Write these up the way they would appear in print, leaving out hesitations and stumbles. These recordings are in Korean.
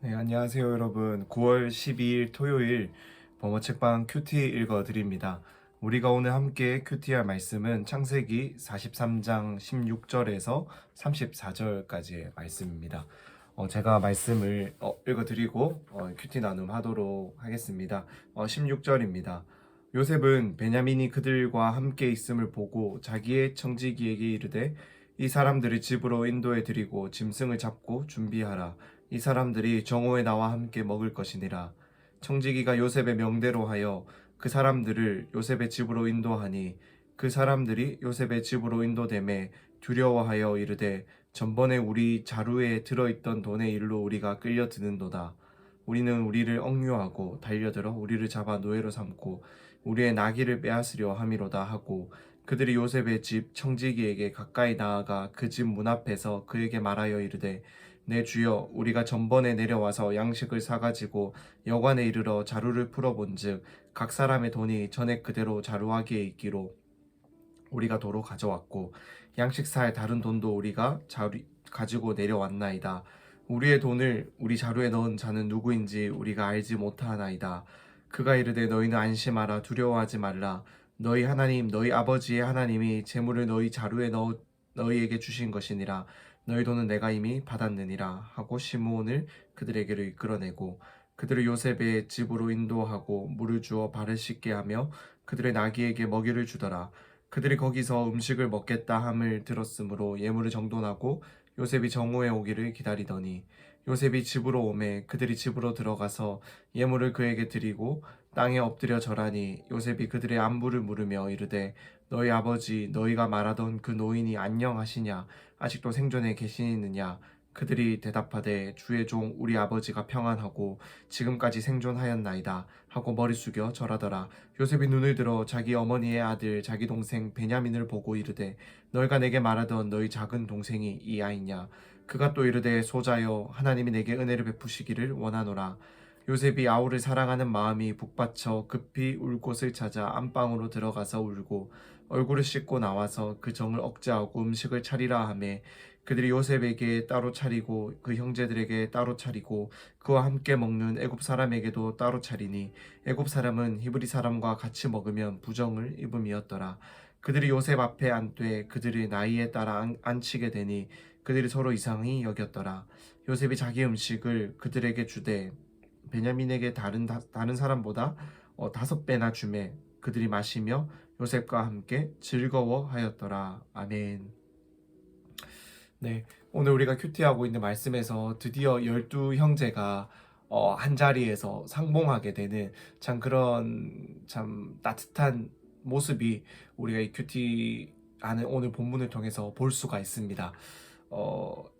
네, 안녕하세요 여러분. 9월 12일 토요일 범어 책방 큐티 읽어드립니다. 우리가 오늘 함께 큐티할 말씀은 창세기 43장 16절에서 34절까지의 말씀입니다. 제가 말씀을 읽어드리고 큐티 나눔하도록 하겠습니다. 16절입니다. 요셉은 베냐민이 그들과 함께 있음을 보고 자기의 청지기에게 이르되 이 사람들을 집으로 인도해 드리고 짐승을 잡고 준비하라. 이 사람들이 정오에 나와 함께 먹을 것이니라. 청지기가 요셉의 명대로 하여 그 사람들을 요셉의 집으로 인도하니 그 사람들이 요셉의 집으로 인도되매 두려워하여 이르되 전번에 우리 자루에 들어있던 돈의 일로 우리가 끌려드는도다. 우리는 우리를 억류하고 달려들어 우리를 잡아 노예로 삼고 우리의 나귀를 빼앗으려 함이로다 하고 그들이 요셉의 집 청지기에게 가까이 나아가 그 집 문 앞에서 그에게 말하여 이르되 내 주여 우리가 전번에 내려와서 양식을 사가지고 여관에 이르러 자루를 풀어본즉 각 사람의 돈이 전에 그대로 자루아기에 있기로 우리가 도로 가져왔고 양식 살 다른 돈도 우리가 가지고 내려왔나이다. 우리의 돈을 우리 자루에 넣은 자는 누구인지 우리가 알지 못하나이다. 그가 이르되 너희는 안심하라 두려워하지 말라. 너희 하나님 너희 아버지의 하나님이 재물을 너희 자루에 넣어 너희에게 주신 것이니라. 너희 돈은 내가 이미 받았느니라 하고 시므온을 그들에게로 이끌어내고 그들을 요셉의 집으로 인도하고 물을 주어 발을 씻게 하며 그들의 나귀에게 먹이를 주더라. 그들이 거기서 음식을 먹겠다 함을 들었으므로 예물을 정돈하고 요셉이 정오에 오기를 기다리더니 요셉이 집으로 오매 그들이 집으로 들어가서 예물을 그에게 드리고 땅에 엎드려 절하니 요셉이 그들의 안부를 물으며 이르되 너희 아버지 너희가 말하던 그 노인이 안녕하시냐 아직도 생존해 계시느냐 그들이 대답하되 주의 종 우리 아버지가 평안하고 지금까지 생존하였나이다 하고 머리 숙여 절하더라. 요셉이 눈을 들어 자기 어머니의 아들 자기 동생 베냐민을 보고 이르되 너희가 내게 말하던 너희 작은 동생이 이 아이냐. 그가 또 이르되 소자여 하나님이 내게 은혜를 베푸시기를 원하노라. 요셉이 아우를 사랑하는 마음이 북받쳐 급히 울 곳을 찾아 안방으로 들어가서 울고 얼굴을 씻고 나와서 그 정을 억제하고 음식을 차리라 하매 그들이 요셉에게 따로 차리고 그 형제들에게 따로 차리고 그와 함께 먹는 애굽 사람에게도 따로 차리니 애굽 사람은 히브리 사람과 같이 먹으면 부정을 입음이었더라. 그들이 요셉 앞에 앉되 그들의 나이에 따라 앉히게 되니 그들이 서로 이상히 여겼더라. 요셉이 자기 음식을 그들에게 주되 베냐민에게 다른 사람보다 5배나 주매 그들이 마시며 요셉과 함께 즐거워하였더라. 아멘. 네, 오늘 우리가 큐티하고 있는 말씀에서 드디어 12형제가 한 자리에서 상봉하게 되는 참 그런 참 따뜻한 모습이 우리가 이 큐티 하는 오늘 본문을 통해서 볼 수가 있습니다.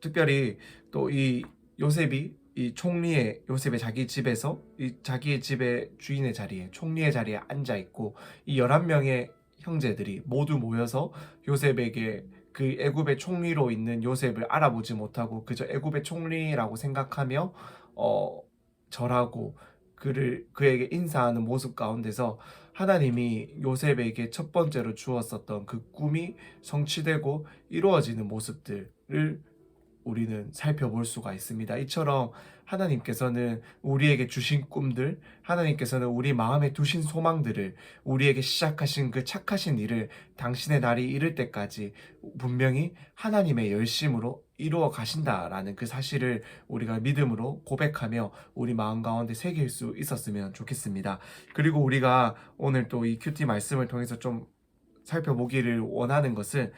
특별히 또 이 요셉이 이 총리의 요셉의 자기 집에서 이 자기의 집의 주인의 자리에 총리의 자리에 앉아 있고 이 11명의 형제들이 모두 모여서 요셉에게 그 애굽의 총리로 있는 요셉을 알아보지 못하고 그저 애굽의 총리라고 생각하며 어 절하고 그에게 인사하는 모습 가운데서 하나님이 요셉에게 첫 번째로 주었었던 그 꿈이 성취되고 이루어지는 모습들을 우리는 살펴볼 수가 있습니다. 이처럼 하나님께서는 우리에게 주신 꿈들, 하나님께서는 우리 마음에 두신 소망들을 우리에게 시작하신 그 착하신 일을 당신의 날이 이를 때까지 분명히 하나님의 열심으로 이루어 가신다라는 그 사실을 우리가 믿음으로 고백하며 우리 마음 가운데 새길 수 있었으면 좋겠습니다. 그리고 우리가 오늘 또 이 큐티 말씀을 통해서 좀 살펴보기를 원하는 것은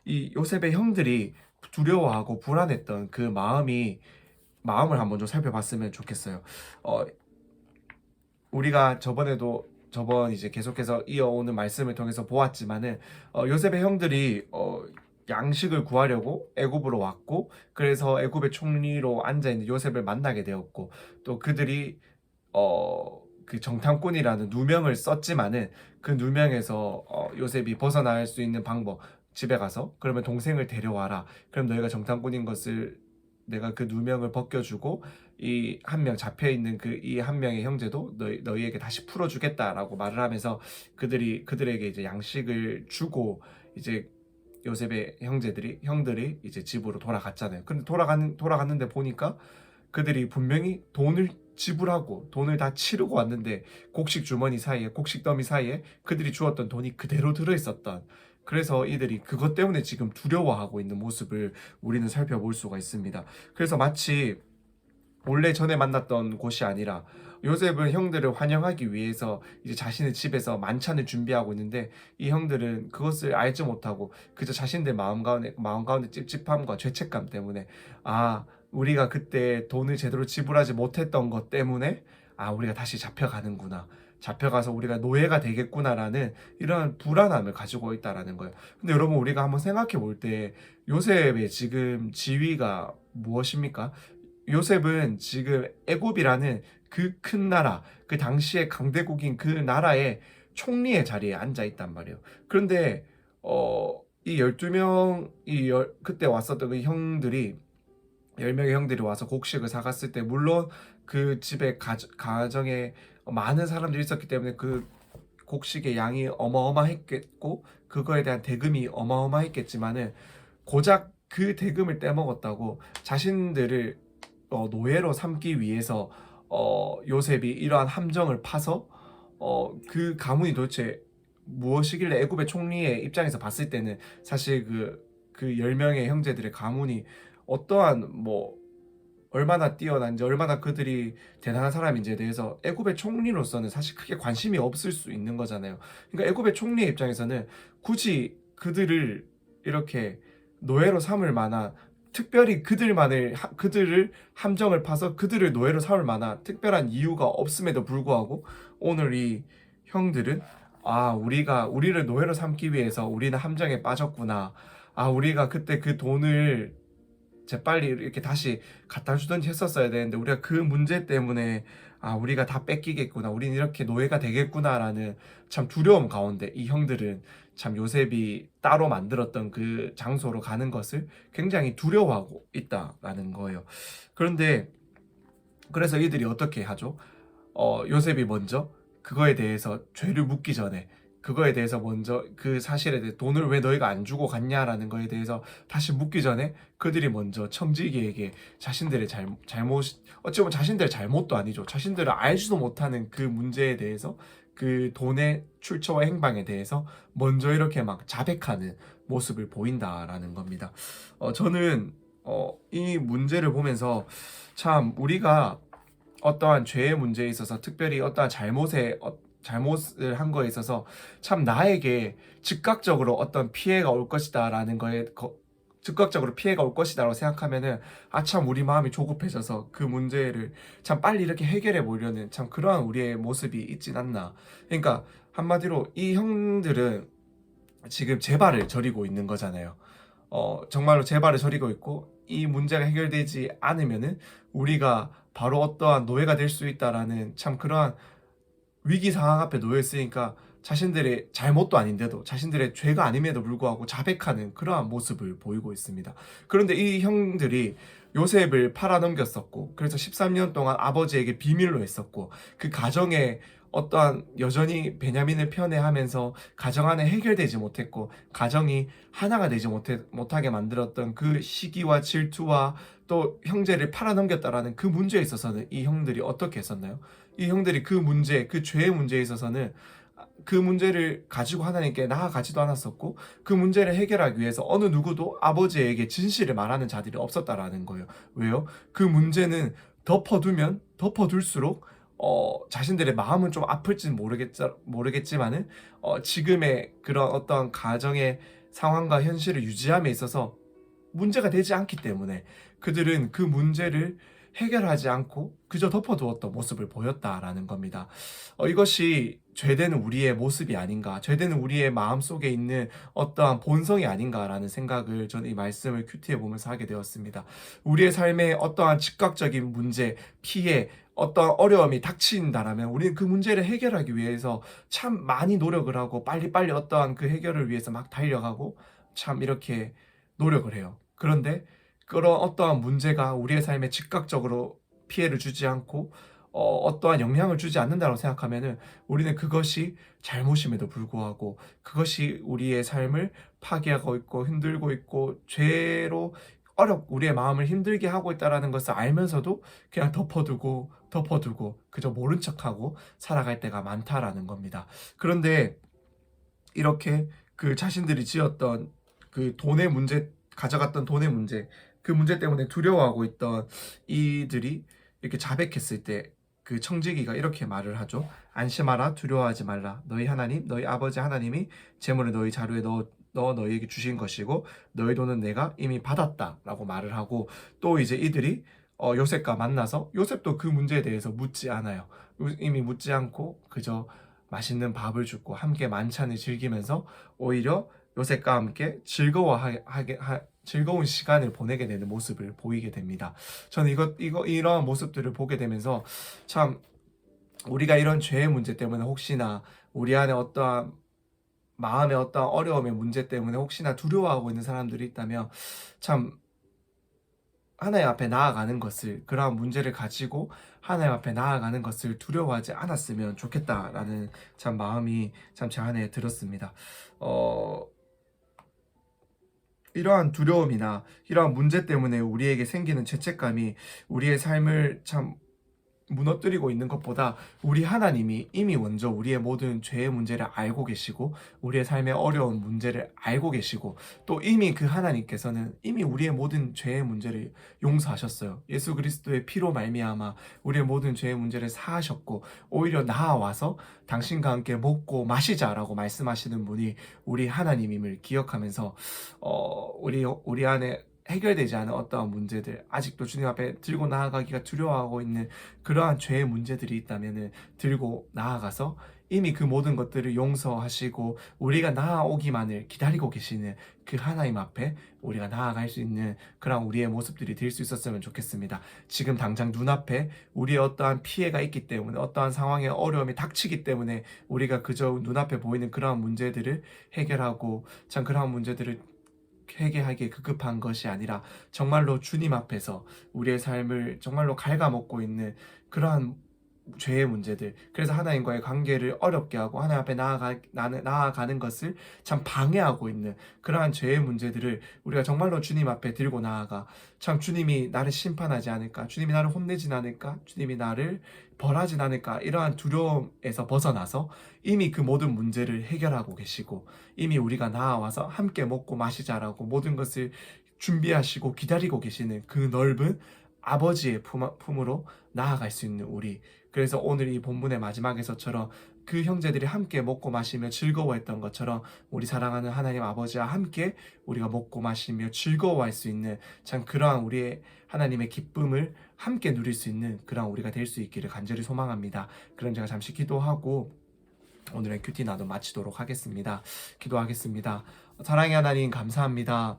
이 요셉의 형들이 두려워하고 불안했던 그 마음을 한번 좀 살펴봤으면 좋겠어요. 어, 우리가 저번 이제 계속해서 이어오는 말씀을 통해서 보았지만은 요셉의 형들이 양식을 구하려고 애굽으로 왔고 그래서 애굽의 총리로 앉아 있는 요셉을 만나게 되었고 또 그들이 그 정탐꾼이라는 누명을 썼지만은 그 누명에서 요셉이 벗어날 수 있는 방법 집에 가서 그러면 동생을 데려와라. 그럼 너희가 정탐꾼인 것을 내가 그 누명을 벗겨주고 이 한 명 잡혀 있는 그 이 한 명의 형제도 너희에게 다시 풀어주겠다라고 말을 하면서 그들에게 이제 양식을 주고 이제 요셉의 형들이 이제 집으로 돌아갔잖아요. 근데 돌아갔는데 보니까 그들이 분명히 돈을 지불하고 돈을 다 치르고 왔는데 곡식 주머니 사이에 곡식 더미 사이에 그들이 주었던 돈이 그대로 들어있었던, 그래서 이들이 그것 때문에 지금 두려워하고 있는 모습을 우리는 살펴볼 수가 있습니다. 그래서 마치 원래 전에 만났던 곳이 아니라 요셉은 형들을 환영하기 위해서 이제 자신의 집에서 만찬을 준비하고 있는데 이 형들은 그것을 알지 못하고 그저 자신들 마음 가운데 찝찝함과 죄책감 때문에, 아, 우리가 그때 돈을 제대로 지불하지 못했던 것 때문에 우리가 다시 잡혀가는구나, 잡혀가서 우리가 노예가 되겠구나라는 이런 불안함을 가지고 있다라는 거예요. 근데 여러분, 우리가 한번 생각해 볼 때 요셉의 지금 지위가 무엇입니까? 요셉은 지금 애굽이라는 그 큰 나라, 그 당시에 강대국인 그 나라의 총리의 자리에 앉아 있단 말이에요. 그런데 이 12명, 그때 왔었던 그 형들이 10명의 형들이 와서 곡식을 사갔을 때, 물론 그 집에 가정에 많은 사람들이 있었기 때문에 그 곡식의 양이 어마어마했겠고 그거에 대한 대금이 어마어마했겠지만은, 고작 그 대금을 떼먹었다고 자신들을 노예로 삼기 위해서 요셉이 이러한 함정을 파서 그 가문이 도대체 무엇이길래, 애굽의 총리의 입장에서 봤을 때는 사실 그 10명의 형제들의 가문이 어떠한 얼마나 뛰어난지, 얼마나 그들이 대단한 사람인지에 대해서 애굽의 총리로서는 사실 크게 관심이 없을 수 있는 거잖아요. 그러니까 애굽의 총리의 입장에서는 굳이 그들을 이렇게 노예로 삼을 만한, 특별히 그들을 함정을 파서 그들을 노예로 삼을 만한 특별한 이유가 없음에도 불구하고 오늘 이 형들은, 우리를 노예로 삼기 위해서 우리는 함정에 빠졌구나, 우리가 그때 그 돈을 재빨리 이렇게 다시 갖다 주든지 했었어야 되는데 우리가 그 문제 때문에 우리가 다 뺏기겠구나, 우린 이렇게 노예가 되겠구나라는 참 두려움 가운데 이 형들은 참 요셉이 따로 만들었던 그 장소로 가는 것을 굉장히 두려워하고 있다라는 거예요. 그런데 그래서 이들이 어떻게 하죠? 요셉이 먼저 그거에 대해서 죄를 묻기 전에, 그거에 대해서 먼저 그 사실에 대해 돈을 왜 너희가 안 주고 갔냐라는 거에 대해서 다시 묻기 전에 그들이 먼저 청지기에게 자신들의 잘못, 어찌 보면 자신들의 잘못도 아니죠, 자신들을 알지도 못하는 그 문제에 대해서, 그 돈의 출처와 행방에 대해서 먼저 이렇게 막 자백하는 모습을 보인다라는 겁니다. 저는 이 문제를 보면서 참 우리가 어떠한 죄의 문제에 있어서, 특별히 어떠한 잘못을 한 거에 있어서 참 나에게 즉각적으로 어떤 피해가 올 것이다라는 즉각적으로 피해가 올 것이다라고 생각하면은 참 우리 마음이 조급해져서 그 문제를 참 빨리 이렇게 해결해 보려는 참 그러한 우리의 모습이 있진 않나. 그러니까 한마디로 이 형들은 지금 재발을 저리고 있는 거잖아요. 정말로 재발을 저리고 있고 이 문제가 해결되지 않으면은 우리가 바로 어떠한 노예가 될 수 있다라는 참 그러한 위기 상황 앞에 놓여 있으니까 자신들의 잘못도 아닌데도, 자신들의 죄가 아님에도 불구하고 자백하는 그러한 모습을 보이고 있습니다. 그런데 이 형들이 요셉을 팔아넘겼었고, 그래서 13년 동안 아버지에게 비밀로 했었고, 그 가정에 어떠한 여전히 베냐민을 편애하면서 가정 안에 해결되지 못했고 가정이 하나가 되지 못하게 만들었던 그 시기와 질투와 또 형제를 팔아넘겼다라는 그 문제에 있어서는 이 형들이 어떻게 했었나요? 이 형들이 그 문제, 그 죄의 문제에 있어서는 그 문제를 가지고 하나님께 나아가지도 않았었고, 그 문제를 해결하기 위해서 어느 누구도 아버지에게 진실을 말하는 자들이 없었다라는 거예요. 왜요? 그 문제는 덮어두면 덮어둘수록 자신들의 마음은 좀 아플지는 모르겠지만은 지금의 그런 어떤 가정의 상황과 현실을 유지함에 있어서 문제가 되지 않기 때문에 그들은 그 문제를 해결하지 않고 그저 덮어두었던 모습을 보였다라는 겁니다. 이것이 죄되는 우리의 모습이 아닌가, 죄되는 우리의 마음 속에 있는 어떠한 본성이 아닌가라는 생각을 저는 이 말씀을 큐티해 보면서 하게 되었습니다. 우리의 삶에 어떠한 즉각적인 문제, 피해, 어떤 어려움이 닥친다라면 우리는 그 문제를 해결하기 위해서 참 많이 노력을 하고 빨리빨리 어떠한 그 해결을 위해서 막 달려가고 참 이렇게 노력을 해요. 그런데 그런 어떠한 문제가 우리의 삶에 즉각적으로 피해를 주지 않고 어떠한 영향을 주지 않는다고 생각하면은 우리는 그것이 잘못임에도 불구하고 그것이 우리의 삶을 파괴하고 있고 흔들고 있고 죄로 우리의 마음을 힘들게 하고 있다라는 것을 알면서도 그냥 덮어두고 그저 모른 척하고 살아갈 때가 많다라는 겁니다. 그런데 이렇게 그 자신들이 지었던 그 돈의 문제, 가져갔던 돈의 문제, 그 문제 때문에 두려워하고 있던 이들이 이렇게 자백했을 때 그 청지기가 이렇게 말을 하죠. 안심하라, 두려워하지 말라. 너희 하나님, 너희 아버지 하나님이 재물을 너희 자루에 넣어 너희에게 주신 것이고 너희 돈은 내가 이미 받았다라고 말을 하고, 또 이제 이들이 요셉과 만나서 요셉도 그 문제에 대해서 묻지 않아요. 이미 묻지 않고 그저 맛있는 밥을 주고 함께 만찬을 즐기면서 오히려 요셉과 함께 즐거운 시간을 보내게 되는 모습을 보이게 됩니다. 저는 이러한 모습들을 보게 되면서 참, 우리가 이런 죄의 문제 때문에 혹시나 우리 안에 어떠한 마음의 어떠한 어려움의 문제 때문에 혹시나 두려워하고 있는 사람들이 있다면 참, 하나님 앞에 나아가는 것을, 그러한 문제를 가지고 하나님 앞에 나아가는 것을 두려워하지 않았으면 좋겠다라는 참 마음이 참 제 안에 들었습니다. 이러한 두려움이나 이러한 문제 때문에 우리에게 생기는 죄책감이 우리의 삶을 참 무너뜨리고 있는 것보다, 우리 하나님이 이미 먼저 우리의 모든 죄의 문제를 알고 계시고 우리의 삶의 어려운 문제를 알고 계시고, 또 이미 그 하나님께서는 이미 우리의 모든 죄의 문제를 용서하셨어요. 예수 그리스도의 피로 말미암아 우리의 모든 죄의 문제를 사하셨고 오히려 나아와서 당신과 함께 먹고 마시자라고 말씀하시는 분이 우리 하나님임을 기억하면서 우리 안에 해결되지 않은 어떠한 문제들, 아직도 주님 앞에 들고 나아가기가 두려워하고 있는 그러한 죄의 문제들이 있다면 들고 나아가서 이미 그 모든 것들을 용서하시고 우리가 나아오기만을 기다리고 계시는 그 하나님 앞에 우리가 나아갈 수 있는 그런 우리의 모습들이 될 수 있었으면 좋겠습니다. 지금 당장 눈앞에 우리의 어떠한 피해가 있기 때문에, 어떠한 상황의 어려움이 닥치기 때문에 우리가 그저 눈앞에 보이는 그러한 문제들을 해결하고 참 그러한 문제들을 회개하기에 급급한 것이 아니라 정말로 주님 앞에서 우리의 삶을 정말로 갉아먹고 있는 그러한 죄의 문제들, 그래서 하나님과의 관계를 어렵게 하고 하나님 앞에 나아가는 것을 참 방해하고 있는 그러한 죄의 문제들을 우리가 정말로 주님 앞에 들고 나아가, 참 주님이 나를 심판하지 않을까, 주님이 나를 혼내진 않을까, 주님이 나를 벌하진 않을까, 이러한 두려움에서 벗어나서 이미 그 모든 문제를 해결하고 계시고 이미 우리가 나아와서 함께 먹고 마시자라고 모든 것을 준비하시고 기다리고 계시는 그 넓은 아버지의 품으로 나아갈 수 있는 우리. 그래서 오늘 이 본문의 마지막에서처럼 그 형제들이 함께 먹고 마시며 즐거워했던 것처럼 우리 사랑하는 하나님 아버지와 함께 우리가 먹고 마시며 즐거워할 수 있는 참 그러한 우리의 하나님의 기쁨을 함께 누릴 수 있는 그러한 우리가 될 수 있기를 간절히 소망합니다. 그럼 제가 잠시 기도하고 오늘의 큐티 나도 마치도록 하겠습니다. 기도하겠습니다. 사랑의 하나님, 감사합니다.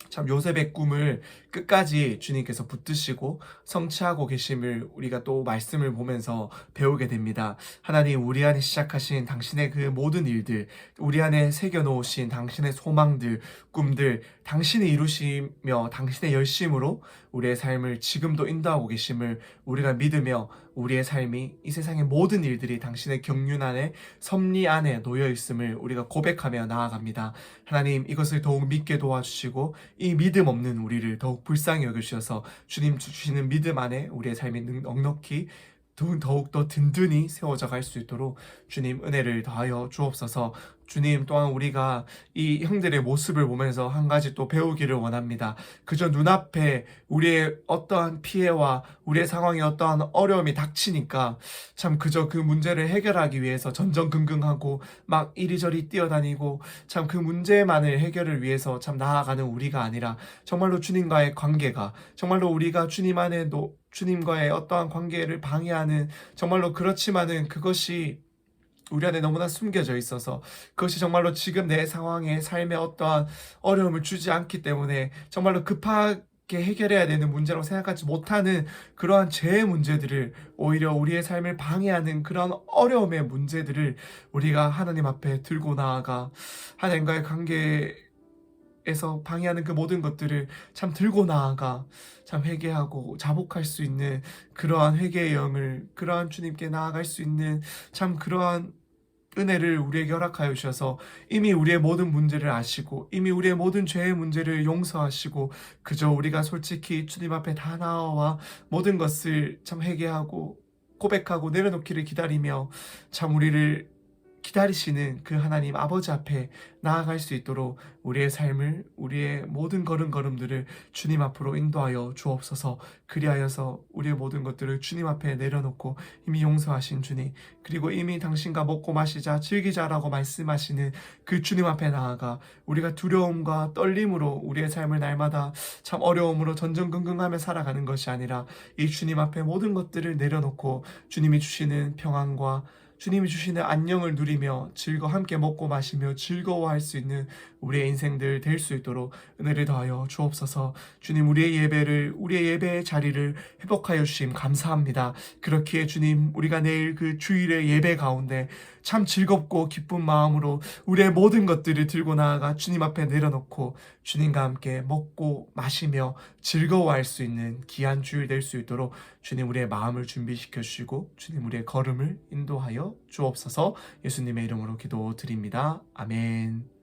참 요셉의 꿈을 끝까지 주님께서 붙드시고 성취하고 계심을 우리가 또 말씀을 보면서 배우게 됩니다. 하나님, 우리 안에 시작하신 당신의 그 모든 일들, 우리 안에 새겨놓으신 당신의 소망들, 꿈들, 당신이 이루시며 당신의 열심으로 우리의 삶을 지금도 인도하고 계심을 우리가 믿으며 우리의 삶이 이 세상의 모든 일들이 당신의 경륜 안에, 섭리 안에 놓여 있음을 우리가 고백하며 나아갑니다. 하나님, 이것을 더욱 믿게 도와주시고 이 믿음 없는 우리를 더욱 불쌍히 여겨주셔서 주님 주시는 믿음 안에 우리의 삶이 넉넉히 더욱더 든든히 세워져 갈 수 있도록 주님 은혜를 더하여 주옵소서. 주님, 또한 우리가 이 형들의 모습을 보면서 한 가지 또 배우기를 원합니다. 그저 눈앞에 우리의 어떠한 피해와 우리의 상황에 어떠한 어려움이 닥치니까 참 그저 그 문제를 해결하기 위해서 전전긍긍하고 막 이리저리 뛰어다니고 참 그 문제만을 해결을 위해서 참 나아가는 우리가 아니라 정말로 주님과의 관계가, 정말로 우리가 주님과의 어떠한 관계를 방해하는, 정말로 그렇지만은 그것이 우리 안에 너무나 숨겨져 있어서 그것이 정말로 지금 내 상황에 삶에 어떠한 어려움을 주지 않기 때문에 정말로 급하게 해결해야 되는 문제라고 생각하지 못하는 그러한 죄의 문제들을, 오히려 우리의 삶을 방해하는 그런 어려움의 문제들을 우리가 하나님 앞에 들고 나아가 하나님과의 관계에서 방해하는 그 모든 것들을 참 들고 나아가 참 회개하고 자복할 수 있는 그러한 회개의 영을, 그러한 주님께 나아갈 수 있는 참 그러한 은혜를 우리에게 허락하여 주셔서 이미 우리의 모든 문제를 아시고 이미 우리의 모든 죄의 문제를 용서하시고 그저 우리가 솔직히 주님 앞에 다 나와 모든 것을 참 회개하고 고백하고 내려놓기를 기다리며 참 우리를 기다리시는 그 하나님 아버지 앞에 나아갈 수 있도록 우리의 삶을 우리의 모든 걸음걸음들을 주님 앞으로 인도하여 주옵소서. 그리하여서 우리의 모든 것들을 주님 앞에 내려놓고 이미 용서하신 주님, 그리고 이미 당신과 먹고 마시자 즐기자라고 말씀하시는 그 주님 앞에 나아가 우리가 두려움과 떨림으로 우리의 삶을 날마다 참 어려움으로 전전긍긍하며 살아가는 것이 아니라 이 주님 앞에 모든 것들을 내려놓고 주님이 주시는 평안과 주님이 주시는 안녕을 누리며 함께 먹고 마시며 즐거워할 수 있는 우리의 인생들 될 수 있도록 은혜를 더하여 주옵소서. 주님, 우리의 예배의 자리를 회복하여 주심 감사합니다. 그렇기에 주님, 우리가 내일 그 주일의 예배 가운데 참 즐겁고 기쁜 마음으로 우리의 모든 것들을 들고 나아가 주님 앞에 내려놓고 주님과 함께 먹고 마시며 즐거워할 수 있는 귀한 주일 될 수 있도록 주님, 우리의 마음을 준비시켜 주시고 주님, 우리의 걸음을 인도하여 주옵소서. 예수님의 이름으로 기도드립니다. 아멘.